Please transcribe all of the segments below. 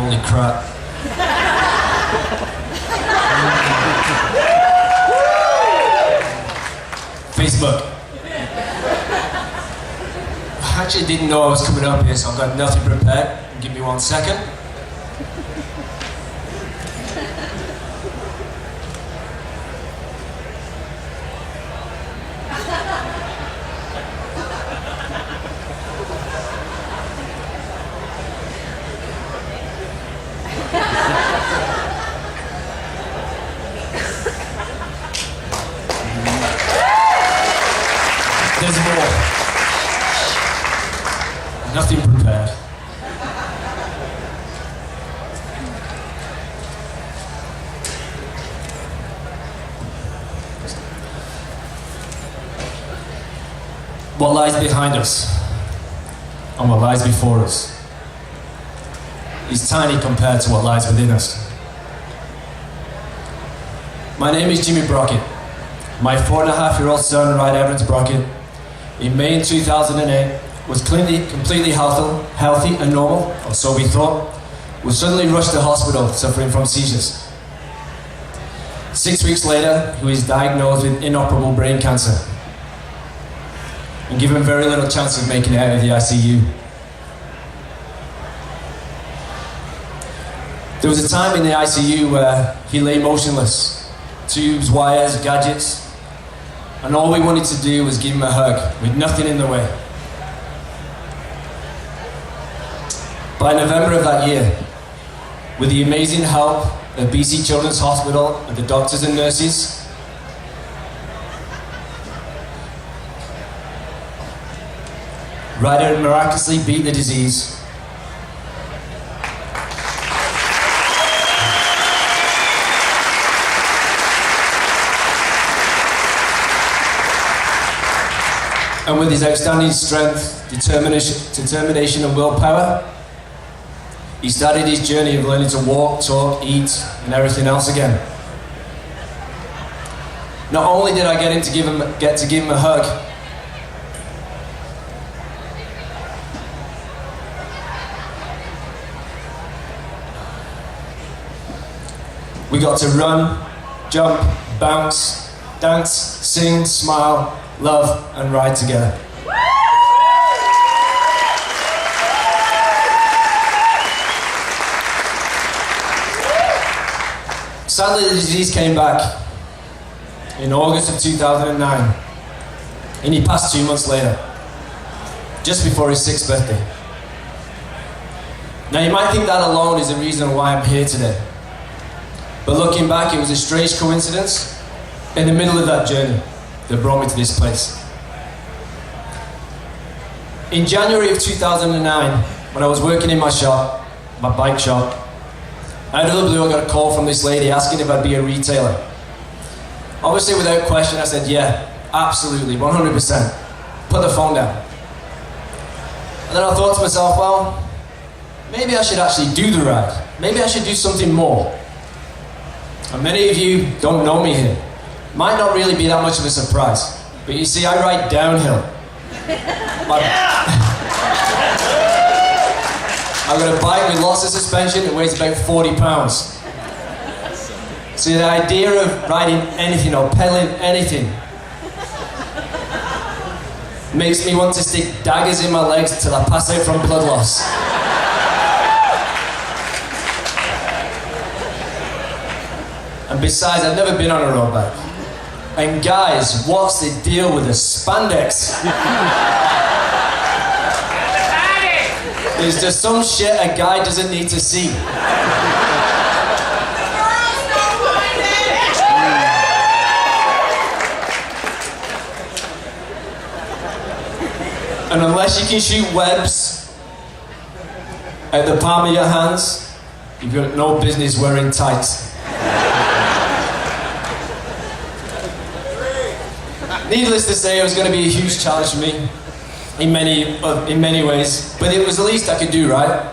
Holy crap. Facebook. I actually didn't know I was coming up here, so I've got nothing prepared. Give me 1 second. There's more. Nothing prepared. What lies behind us and what lies before us is tiny compared to what lies within us. My name is Jimi Brockett. My 4.5-year-old son, Ryan Evans Brockett, in May 2008, was completely healthy and normal, or so we thought, was suddenly rushed to hospital suffering from seizures. 6 weeks later, he was diagnosed with inoperable brain cancer and given very little chance of making it out of the ICU. There was a time in the ICU where he lay motionless, tubes, wires, gadgets, and all we wanted to do was give him a hug with nothing in the way. By November of that year, with the amazing help of BC Children's Hospital and the doctors and nurses, Ryder miraculously beat the disease. And with his outstanding strength, determination and willpower, he started his journey of learning to walk, talk, eat, and everything else again. Not only did I get to give him a hug, we got to run, jump, bounce, dance, sing, smile, love, and ride together. Sadly, the disease came back in August of 2009, and he passed 2 months later, just before his 6th birthday. Now, you might think that alone is the reason why I'm here today. But looking back, it was a strange coincidence in the middle of that journey that brought me to this place. In January of 2009, when I was working in my shop, my bike shop, out of the blue I got a call from this lady asking if I'd be a retailer. Obviously, without question, I said, yeah, absolutely, 100%. Put the phone down. And then I thought to myself, well, maybe I should actually do the ride. Maybe I should do something more. And many of you don't know me here. Might not really be that much of a surprise. But you see, I ride downhill. I've got a bike with lots of suspension. It weighs about 40 pounds. So the idea of riding anything or pedaling anything makes me want to stick daggers in my legs till I pass out from blood loss. And besides, I've never been on a road bike. And guys, what's the deal with the spandex? There's just some shit a guy doesn't need to see. And unless you can shoot webs at the palm of your hands, you've got no business wearing tights. Needless to say, it was going to be a huge challenge for me in many ways, but it was the least I could do, right?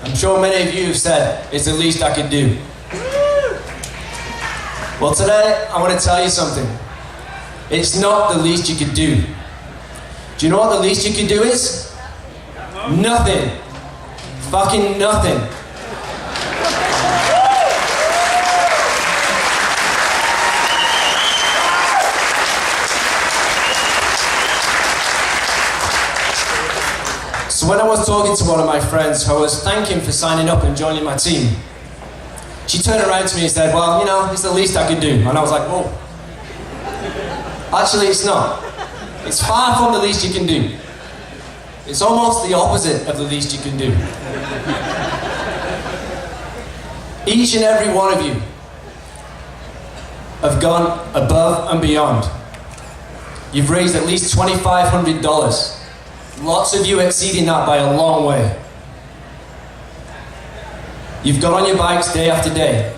I'm sure many of you have said it's the least I could do. Well, today I want to tell you something. It's not the least you could do. Do you know what the least you could do is? Nothing. Fucking nothing. So when I was talking to one of my friends who I was thanking for signing up and joining my team, she turned around to me and said, well, you know, it's the least I could do. And I was like, whoa. Actually, it's not. It's far from the least you can do. It's almost the opposite of the least you can do. Each and every one of you have gone above and beyond. You've raised at least $2,500. Lots of you exceeding that by a long way. You've got on your bikes day after day,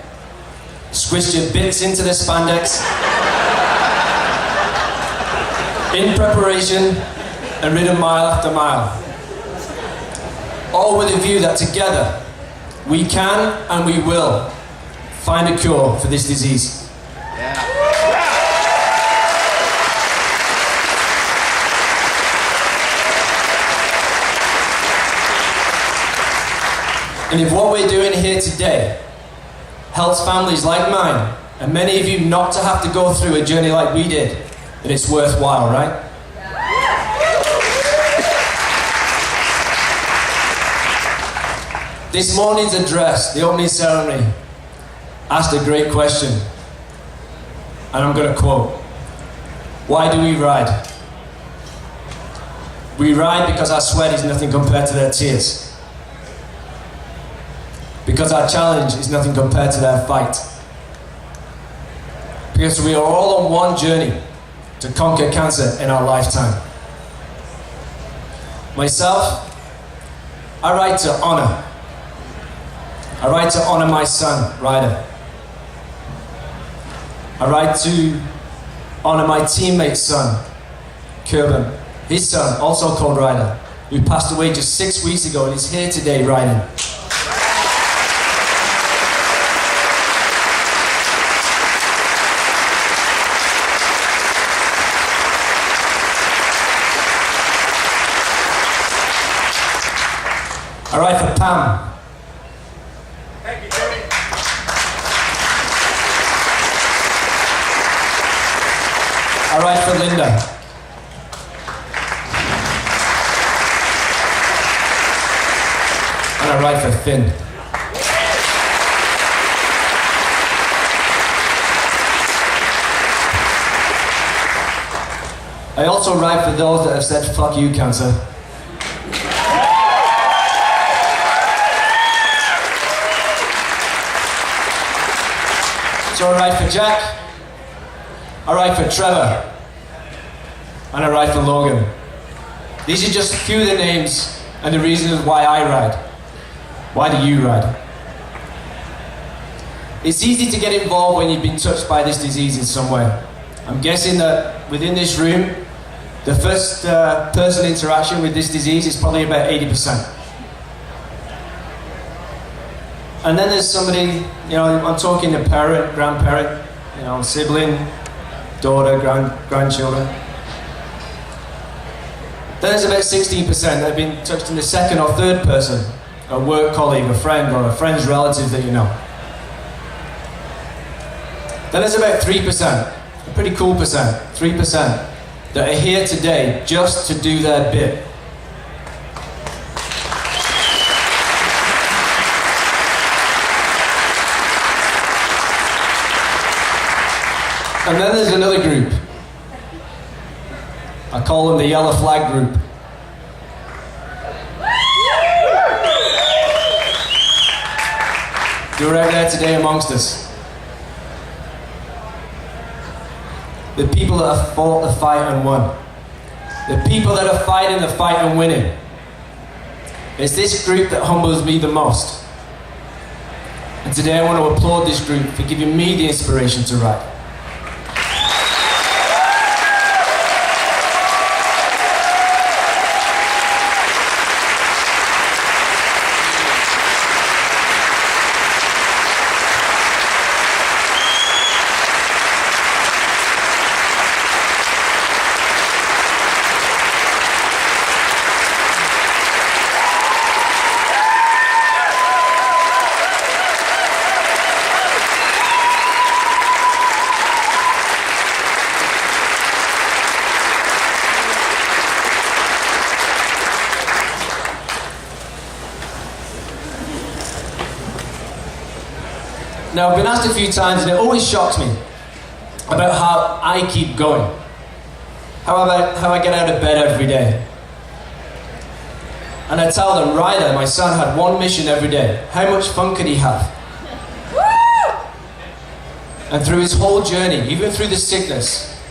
squished your bits into the spandex in preparation, and ridden mile after mile. All with a view that together we can and we will find a cure for this disease. And if what we're doing here today helps families like mine, and many of you not to have to go through a journey like we did, then it's worthwhile, right? This morning's address, the opening ceremony, asked a great question. And I'm going to quote, why do we ride? We ride because our sweat is nothing compared to their tears. Because our challenge is nothing compared to their fight. Because we are all on one journey to conquer cancer in our lifetime. Myself, I ride to honor. I ride to honor my son, Ryder. I ride to honor my teammate's son, Kerben. His son, also called Ryder, who passed away just 6 weeks ago and is here today riding. I ride for Pam. Thank you, Jimmy. I ride for Linda. And I ride for Finn. I also ride for those that have said, fuck you, cancer. So I ride for Jack, I ride for Trevor, and I ride for Logan. These are just a few of the names and the reasons why I ride. Why do you ride? It's easy to get involved when you've been touched by this disease in some way. I'm guessing that within this room, the first person interaction with this disease is probably about 80%. And then there's somebody, you know, I'm talking a parent, grandparent, you know, sibling, daughter, grandchildren. Then there's about 16% that have been touched in the second or third person, a work colleague, a friend, or a friend's relative that you know. Then there's about 3%, a pretty cool percent, 3%, that are here today just to do their bit. And then there's another group. I call them the yellow flag group. You're out there today amongst us. The people that have fought the fight and won. The people that are fighting the fight and winning. It's this group that humbles me the most. And today I want to applaud this group for giving me the inspiration to write. Now, I've been asked a few times, and it always shocks me, about how I keep going. How I get out of bed every day. And I tell them, Ryder, my son, had one mission every day. How much fun could he have? And through his whole journey, even through the sickness,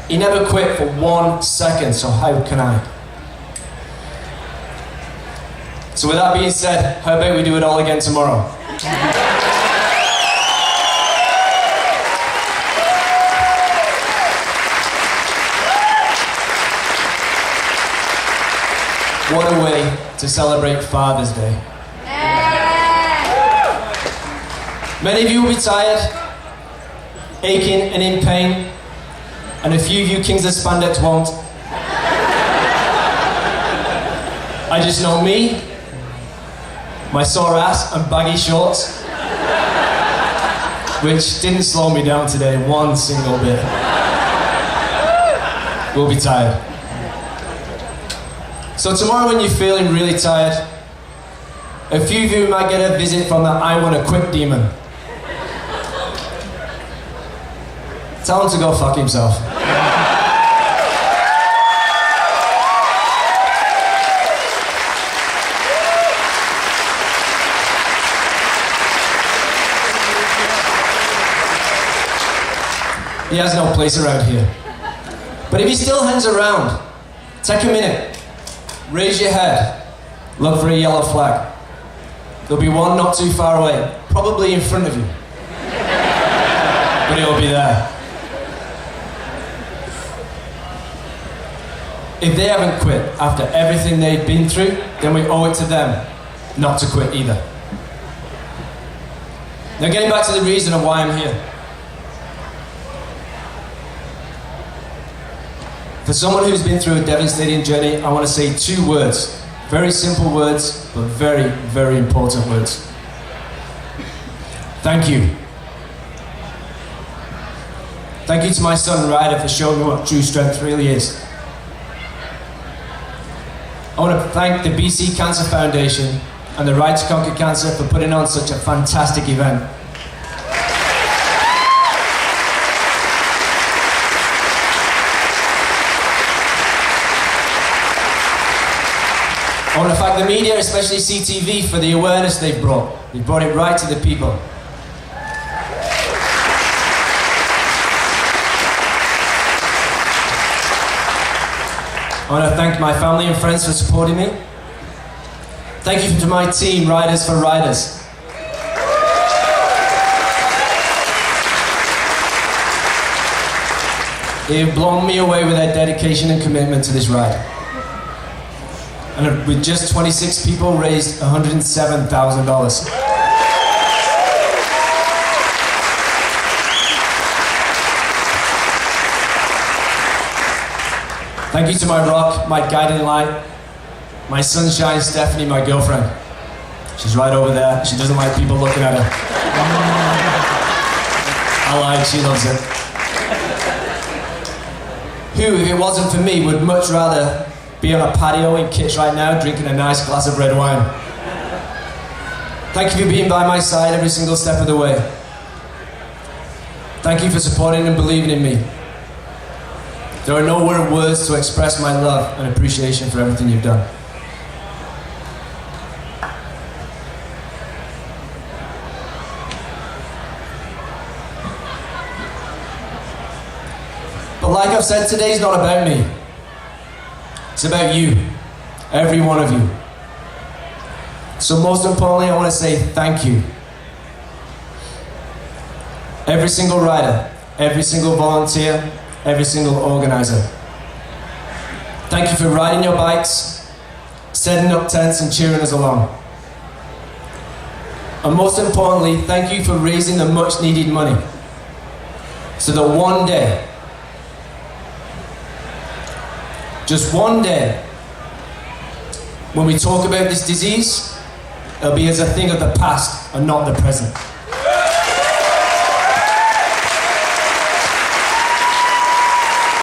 he never quit for 1 second, so how can I? So with that being said, how about we do it all again tomorrow? What a way to celebrate Father's Day. Many of you will be tired, aching and in pain, and a few of you kings of spandex won't. I just know me, my sore ass and baggy shorts, which didn't slow me down today one single bit. We'll be tired. So tomorrow when you're feeling really tired, a few of you might get a visit from the I want to quit demon. Tell him to go fuck himself. He has no place around here. But if he still hangs around, take a minute, raise your head, look for a yellow flag. There'll be one not too far away, probably in front of you. But he'll be there. If they haven't quit after everything they've been through, then we owe it to them not to quit either. Now getting back to the reason of why I'm here. For someone who's been through a devastating journey, I want to say 2 words. Very simple words, but very, very important words. Thank you. Thank you to my son Ryder for showing me what true strength really is. I want to thank the BC Cancer Foundation and the Right to Conquer Cancer for putting on such a fantastic event. I want to thank the media, especially CTV, for the awareness they've brought. They brought it right to the people. I want to thank my family and friends for supporting me. Thank you to my team, Riders for Riders. They've blown me away with their dedication and commitment to this ride. And with just 26 people, raised $107,000. Thank you to my rock, my guiding light, my sunshine, Stephanie, my girlfriend. She's right over there. She doesn't like people looking at her. I lied, she loves it. Who, if it wasn't for me, would much rather be on a patio in Kitch right now, drinking a nice glass of red wine. Thank you for being by my side every single step of the way. Thank you for supporting and believing in me. There are no words to express my love and appreciation for everything you've done. But like I've said, today's not about me. It's about you, every one of you. So most importantly, I want to say thank you. Every single rider, every single volunteer, every single organizer. Thank you for riding your bikes, setting up tents and cheering us along. And most importantly, thank you for raising the much needed money so that one day, just one day, when we talk about this disease, it'll be as a thing of the past and not the present.